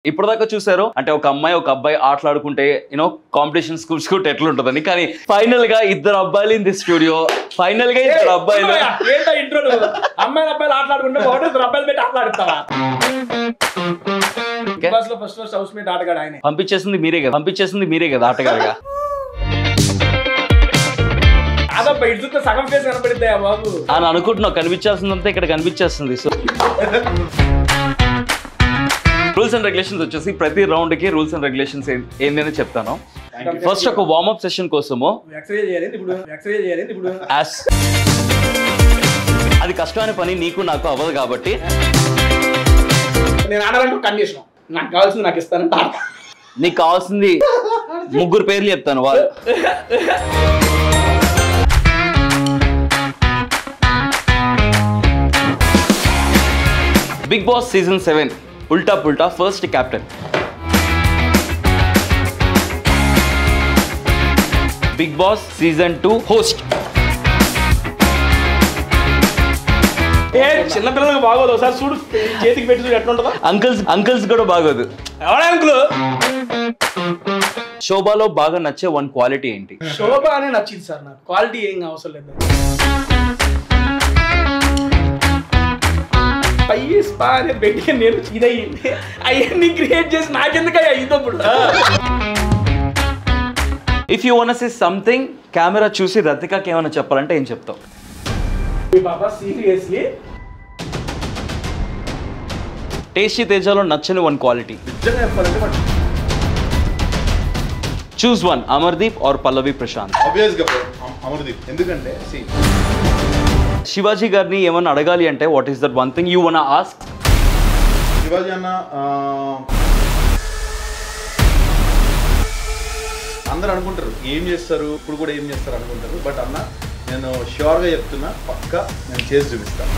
ఇప్పటిదాకా చూసారు అంటే ఒక అమ్మాయి ఒక అబ్బాయి ఆటలాడుకుంటే యూనో కాంపిటీషన్ స్కూల్స్ కూడా ఎట్లుంటుందని కానీ ఫైనల్ గా ఇద్దరు అబ్బాయిలు ఇన్ ది స్టూడియో ఫైనల్ గా ఇద్దరు అబ్బాయిలు అమ్మాయిలు అబ్బాయిలు ఆటలాడుకుంటే ఇద్దరు అబ్బాయిలు పెట్టి ఆటలాడుతావా ఫస్ట్ హౌస్ మేట్ ఆటగాడు ఆయన పంపించేసింది మీరే కదా ఆటగాడుగా అదబ్బా ఇద్దరు సగం ఫేస్ కనపడిద్దా బాబు అని అనుకుంటున్నావు కనిపించాల్సిందంతా ఇక్కడ కనిపించేస్తుంది సో రూల్స్ అండ్ రెగ్యులేషన్స్ వచ్చేసి ప్రతి రౌండ్ కి రూల్స్ అండ్ రెగ్యులేషన్స్ ఏంటనే చెప్తాను ఫస్ట్ ఒక వార్మప్ సెషన్ కోసము అది కష్టమైన పని నీకు నాకు అవ్వదు కాబట్టి నేను ఆడాలంటే కండిషన్ నాకు కావాల్సింది నాకు ఇస్తానంటే ఆడతా నీకు కావాల్సింది ముగ్గురు పేర్లు చెప్తాను వాళ్ళు big Boss season 7 Ulta Pulta first captain Bigg Boss season 2 host చిన్న పిల్లలకు బాగోదు ఒకసారి చూడు చేతికి పెట్టి చూడు ఎట్లా ఉంటుందో అంకుల్స్ కూడా బాగోదు ఎవడా అంకుల్ శోభాలో బాగా నచ్చే వన్ క్వాలిటీ ఏంటి శోభ అనే నచ్చింది సార్ నాకు క్వాలిటీ ఏం అవసరం లేదు పై స్పా అనేది పెట్టి నేను ఇదయ్యింది అవన్నీ క్రియేట్ చేసి నాకెందుకయ్యా ఇదప్పుడు if you want to say something camera చూసి రతికాకి ఏమైనా చెప్పాలంటే ఏం చెప్తావు బాబా సీరియస్లీ టేస్టీ తేజాలో నచ్చని వన్ క్వాలిటీ నిజంగా చెప్పాలంటే చూస్ వన్ అమర్దీప్ ఆర్ పల్లవి ప్రశాంత్ ఆబ్వియస్గా అమర్దీప్ ఎందుకంటే శివాజీ గారిని ఏమన్నా అడగాలి అంటే what is that one thing you want ask Shivaji అన్న అందరూ అనుకుంటారు ఏం చేస్తారు ఇప్పుడు కూడా ఏం చేస్తారు అనుకుంటారు బట్ అన్న నేను ష్యూర్గా చెప్తున్నా పక్కా నేను చేసి చూపిస్తాను